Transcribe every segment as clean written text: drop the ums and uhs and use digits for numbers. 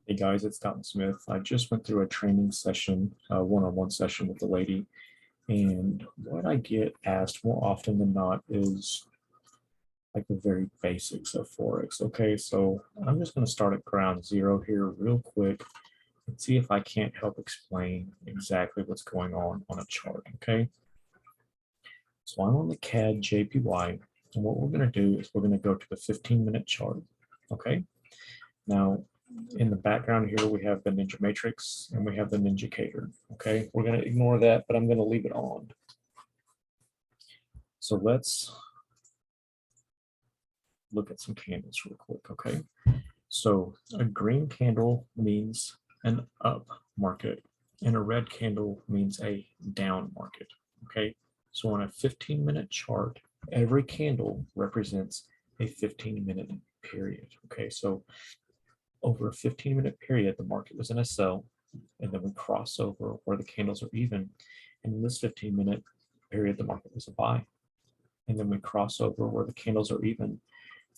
Hey guys, it's Dalton Smith. I just went through a training session, a one-on-one session with a lady, and what I get asked more often than not is like the very basics of Forex. Okay, so I'm just going to start at ground zero here real quick and see if I can't help explain exactly what's going on a chart. Okay, so I'm on the CAD JPY, and what we're going to do is we're going to go to the 15-minute chart. Okay, now in the background here, we have the Ninja Matrix and we have the Ninja Cater. Okay, we're going to ignore that, but I'm going to leave it on. So let's look at some candles real quick. Okay, so a green candle means an up market and a red candle means a down market. Okay, so on a 15-minute chart, every candle represents a 15-minute period. Okay, so over a 15-minute period, the market was in a sell, and then we cross over where the candles are even. And in this 15-minute period, the market was a buy. And then we cross over where the candles are even.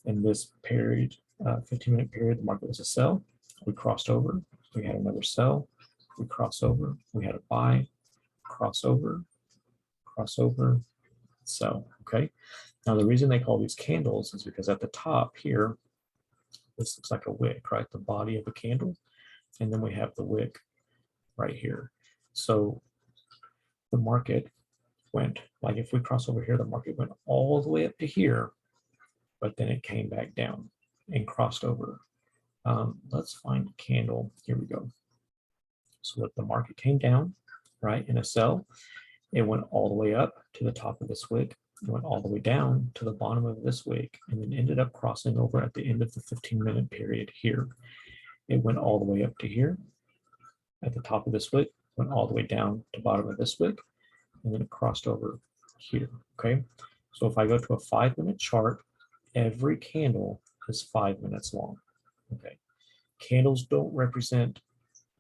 In this period, 15-minute period, the market was a sell. We crossed over, we had another sell. We cross over, we had a buy, cross over, sell. Okay. Now the reason they call these candles is because at the top here, this looks like a wick, right? The body of a candle. And then we have the wick right here. So the market went, like if we cross over here, the market went all the way up to here, but then it came back down and crossed over. Let's find a candle. Here we go. So that the market came down, right, in a sell. It went all the way up to the top of this wick. It went all the way down to the bottom of this wick, and then ended up crossing over at the end of the 15-minute period here. It went all the way up to here at the top of this wick, went all the way down to the bottom of this wick, and then it crossed over here. Okay, so if I go to a 5-minute chart, every candle is 5 minutes long. Okay, candles don't represent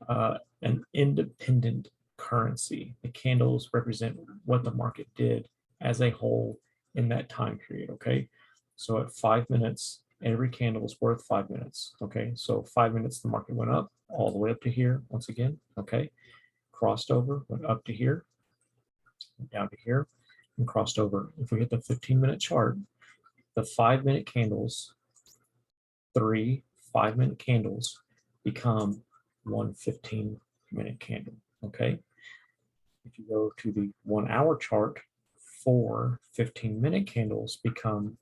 an independent currency. The candles represent what the market did as a whole in that time period. Okay, so at 5 minutes, every candle is worth 5 minutes. Okay, so 5 minutes the market went up all the way up to here once again. Okay, crossed over, went up to here, went down to here, and crossed over. If we hit the 15-minute chart, the 5-minute candles, 3 5-minute candles become one 15-minute candle. Okay, if you go to the 1-hour chart, 4 15-minute candles become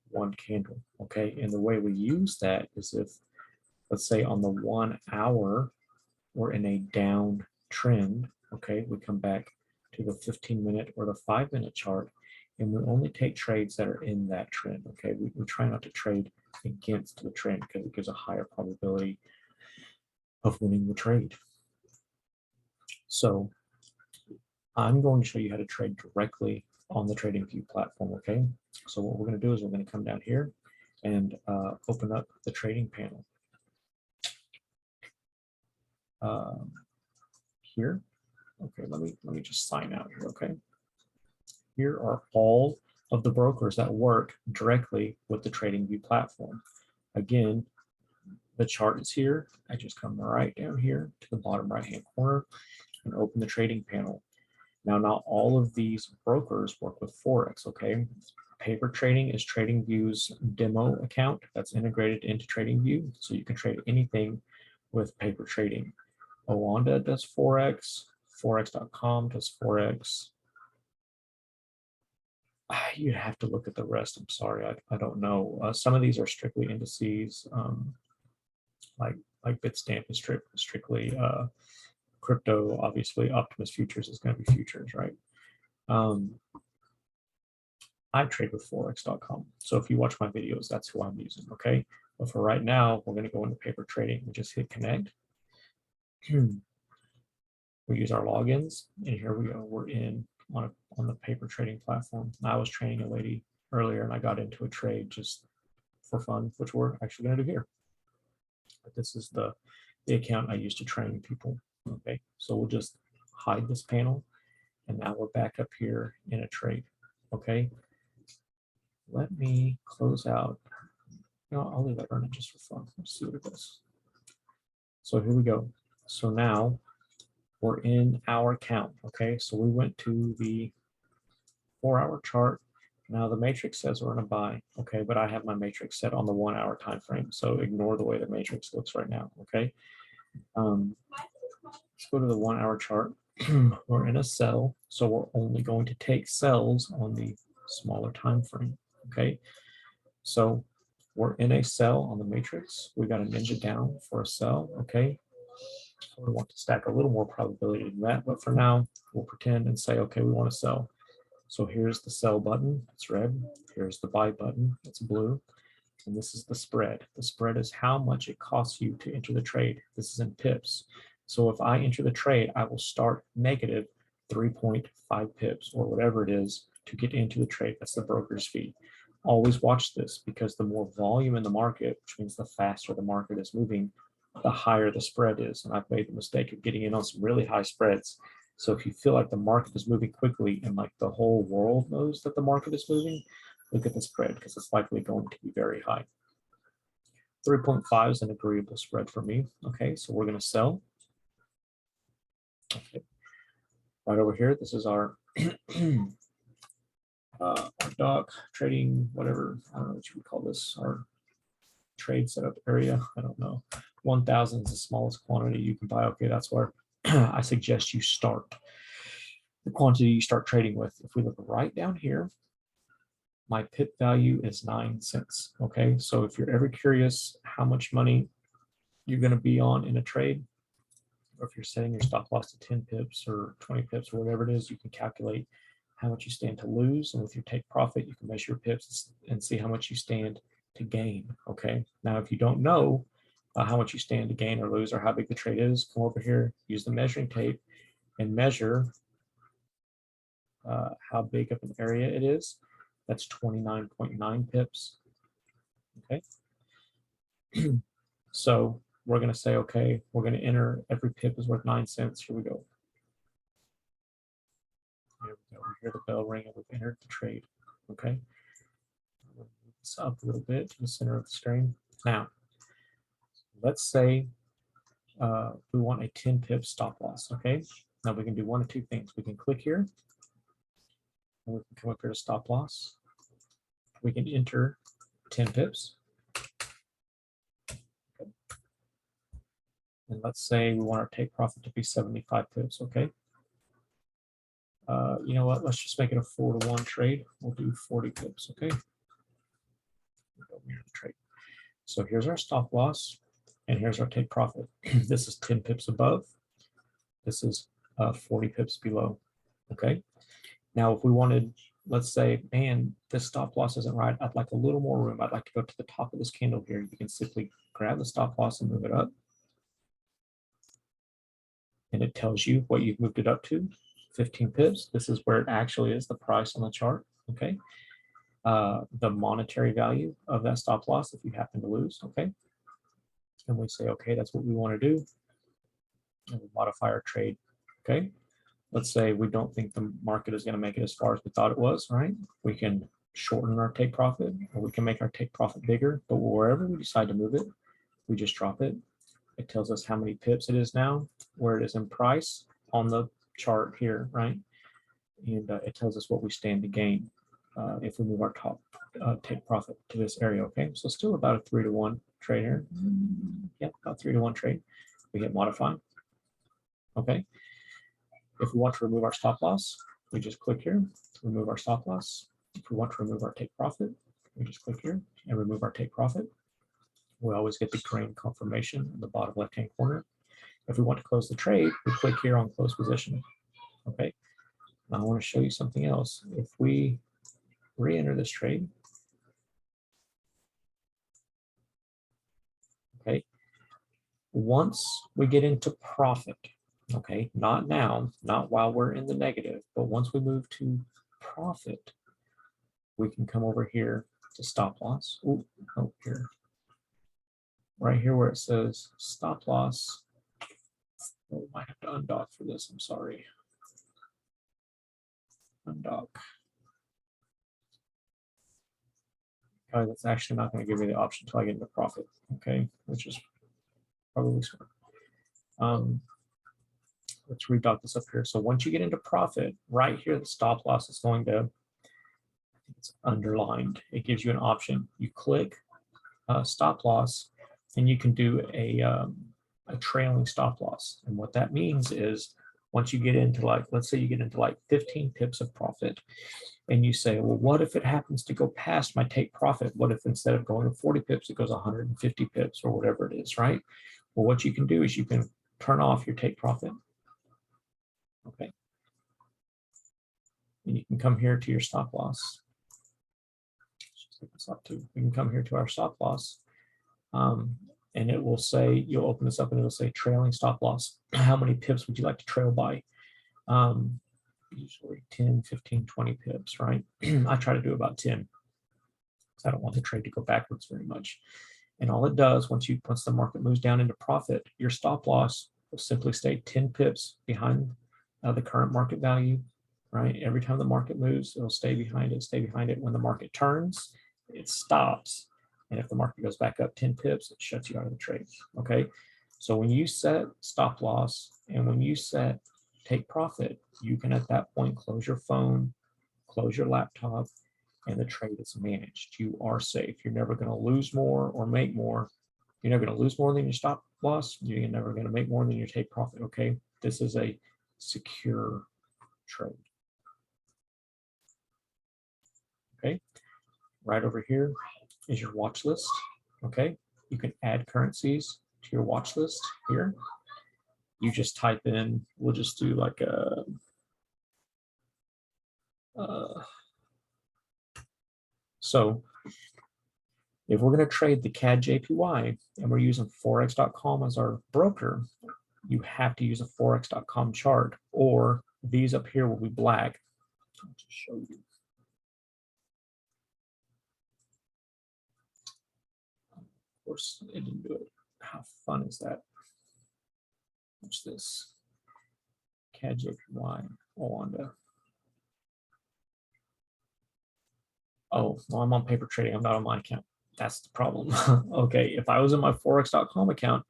one candle. Okay, and the way we use that is if, let's say on the 1 hour, we're in a down trend. Okay, we come back to the 15-minute or the 5-minute chart, and we only take trades that are in that trend. Okay, we try not to trade against the trend because it gives a higher probability of winning the trade. So I'm going to show you how to trade directly on the Tradingview platform. Okay, so what we're going to do is we're going to come down here and open up the trading panel. Here, okay, let me just sign out here. Okay, here are all of the brokers that work directly with the Tradingview platform. Again, the chart is here. I just come right down here to the bottom right hand corner and open the trading panel. Now, not all of these brokers work with Forex. Okay, paper trading is Tradingview's demo account that's integrated into Tradingview, so you can trade anything with paper trading. Owanda does Forex, Forex.com does Forex. You have to look at the rest. I'm sorry, I don't know. Some of these are strictly indices, like Bitstamp is strictly crypto. Obviously, Optimus Futures is going to be futures, right? I trade with Forex.com. So if you watch my videos, that's who I'm using. Okay, but for right now, we're going to go into paper trading. We just hit connect. We use our logins, and here we go. We're in on the paper trading platform. I was training a lady earlier, and I got into a trade just for fun, which we're actually going to do here. But this is the account I use to train people. Okay, so we'll just hide this panel, and now we're back up here in a trade. Okay, let me close out. No, I'll leave that running just for fun. Let's see what it does. So here we go. So now we're in our count. Okay, so we went to the 4-hour chart. Now the matrix says we're in a buy. Okay, but I have my matrix set on the 1-hour time frame, so ignore the way the matrix looks right now. Okay, let's go to the 1-hour chart. We're in a sell, so we're only going to take sells on the smaller time frame. Okay, so we're in a sell on the matrix. We got a ninja down for a sell. Okay, we want to stack a little more probability than that, but for now we'll pretend and say, okay, we want to sell. So here's the sell button, it's red. Here's the buy button, it's blue. And this is the spread. The spread is how much it costs you to enter the trade. This is in pips. So if I enter the trade, I will start negative 3.5 pips or whatever it is to get into the trade. That's the broker's fee. Always watch this, because the more volume in the market, which means the faster the market is moving, the higher the spread is. And I've made the mistake of getting in on some really high spreads. So if you feel like the market is moving quickly and like the whole world knows that the market is moving, look at the spread, because it's likely going to be very high. 3.5 is an agreeable spread for me. Okay, so we're going to sell. Okay. Right over here, this is our doc trading, whatever, I don't know what you would call this, our trade setup area. I don't know. 1,000 is the smallest quantity you can buy. Okay, that's where I suggest you start. The quantity you start trading with. If we look right down here, my pip value is 9 cents. Okay, so if you're ever curious how much money you're going to be on in a trade, or if you're setting your stop loss to 10 pips or 20 pips or whatever it is, you can calculate how much you stand to lose. And with your take profit, you can measure your pips and see how much you stand to gain. Okay, now if you don't know how much you stand to gain or lose, or how big the trade is, come over here, use the measuring tape and measure how big of an area it is. That's 29.9 pips. Okay. So we're going to say, okay, we're going to enter every pip is worth 9 cents. Here we go. Here we go. We hear the bell ring and we've entered the trade. Okay. Move this up a little bit to the center of the screen. Now, let's say we want a 10 pip stop loss. Okay. Now we can do one of two things. We can click here and we can come up here to stop loss. We can enter 10 pips. Okay. And let's say we want our take profit to be 75 pips. Okay. You know what? Let's just make it a 4-to-1 trade. We'll do 40 pips. Okay. Trade. So here's our stop loss, and here's our take profit. This is 10 pips above. This is 40 pips below. Okay. Now, if we wanted, let's say, man, this stop loss isn't right. I'd like a little more room. I'd like to go to the top of this candle here. You can simply grab the stop loss and move it up. And it tells you what you've moved it up to, 15 pips. This is where it actually is, the price on the chart. Okay. The monetary value of that stop loss if you happen to lose. Okay. And we say, okay, that's what we want to do. And we modify our trade. Okay. Let's say we don't think the market is going to make it as far as we thought it was, right? We can shorten our take profit, or we can make our take profit bigger, but wherever we decide to move it, we just drop it. It tells us how many pips it is now, where it is in price on the chart here, right? And it tells us what we stand to gain if we move our top take profit to this area. Okay, so still about a 3-to-1 trade here. Yep, about 3-to-1 trade. We hit modify. Okay, if we want to remove our stop loss, we just click here, remove our stop loss. If we want to remove our take profit, we just click here and remove our take profit. We always get the green confirmation in the bottom left-hand corner. If we want to close the trade, we click here on close position. Okay, now I want to show you something else. If we re-enter this trade, okay, once we get into profit, okay, not now, not while we're in the negative, but once we move to profit, we can come over here to stop loss. Oh, here, right here where it says stop loss. Oh, I might have to undock for this. I'm sorry. Undock. That's actually not going to give me the option until I get into profit. Okay, which is probably smart. let's redot this up here. So once you get into profit, right here, the stop loss is going to, it's underlined. It gives you an option. You click stop loss, and you can do a trailing stop loss. And what that means is once you get into like, let's say you get into like 15 pips of profit, and you say, well, what if it happens to go past my take profit? What if instead of going to 40 pips, it goes 150 pips or whatever it is, right? Well, what you can do is you can turn off your take profit. Okay. And you can come here to your stop loss. Let's take this up too. We can come here to our stop loss. And it will say, you'll open this up and it'll say trailing stop loss. How many pips would you like to trail by? Usually 10, 15, 20 pips, right? I try to do about 10 because I don't want the trade to go backwards very much. And all it does, once the market moves down into profit, your stop loss will simply stay 10 pips behind the current market value, right? Every time the market moves, it'll stay behind it, stay behind it. When the market turns, it stops. And if the market goes back up 10 pips, it shuts you out of the trade, okay? So when you set stop loss and when you set take profit, you can at that point close your phone, close your laptop, and the trade is managed. You are safe. You're never going to lose more or make more. You're never going to lose more than your stop loss. You're never going to make more than your take profit, okay? This is a secure trade. Okay, right over here is your watch list. Okay, you can add currencies to your watch list here. You just type in, we'll just do like a so if we're going to trade the CAD JPY and we're using forex.com as our broker, you have to use a forex.com chart, or these up here will be black. I'll just show you. Of course, it didn't do it. How fun is that? What's this? CAD JPY. Oh, well, I'm on paper trading. I'm not on my account. That's the problem. Okay, if I was in my forex.com account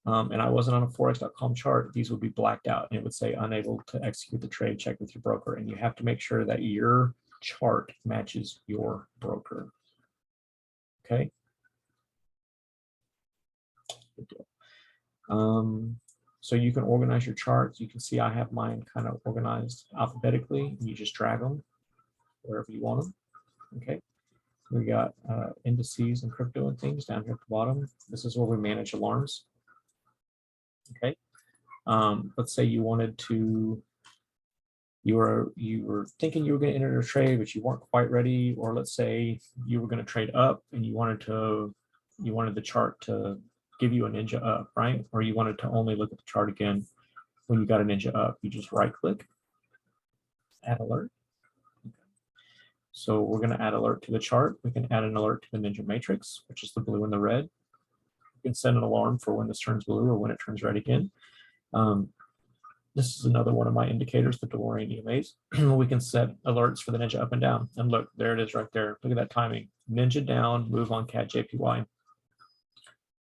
and I wasn't on a forex.com chart, these would be blacked out and it would say unable to execute the trade, check with your broker. And you have to make sure that your chart matches your broker. Okay. Good deal. So you can organize your charts. You can see I have mine kind of organized alphabetically. And you just drag them wherever you want them. Okay. We got indices and crypto and things down here at the bottom. This is where we manage alarms. Okay. Let's say you wanted to, you were thinking you were going to enter a trade, but you weren't quite ready, or let's say you were going to trade up and you wanted the chart to give you a ninja up, right? Or you wanted to only look at the chart again when you got a ninja up. You just right click, add alert. So we're going to add alert to the chart. We can add an alert to the ninja matrix, which is the blue and the red. You can send an alarm for when this turns blue or when it turns red again. This is another one of my indicators, the DeLorean EMAs. We can set alerts for the ninja up and down. And look, there it is right there. Look at that timing. Ninja down, move on CAD JPY.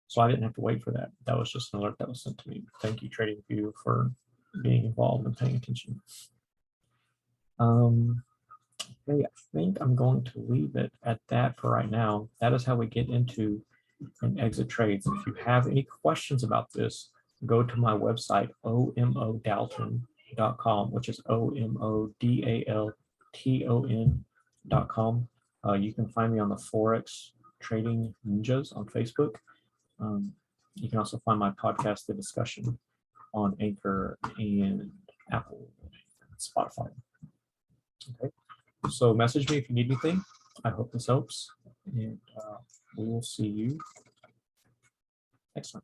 So I didn't have to wait for that. That was just an alert that was sent to me. Thank you, Tradingview, for being involved and paying attention. Okay, I think I'm going to leave it at that for right now. That is how we get into and exit trades. If you have any questions about this, go to my website, omodalton.com, which is omodalton.com. You can find me on the Forex Trading Ninjas on Facebook. You can also find my podcast, The Discussion, on Anchor and Apple and Spotify. Okay, so message me if you need anything. I hope this helps, and we will see you next time.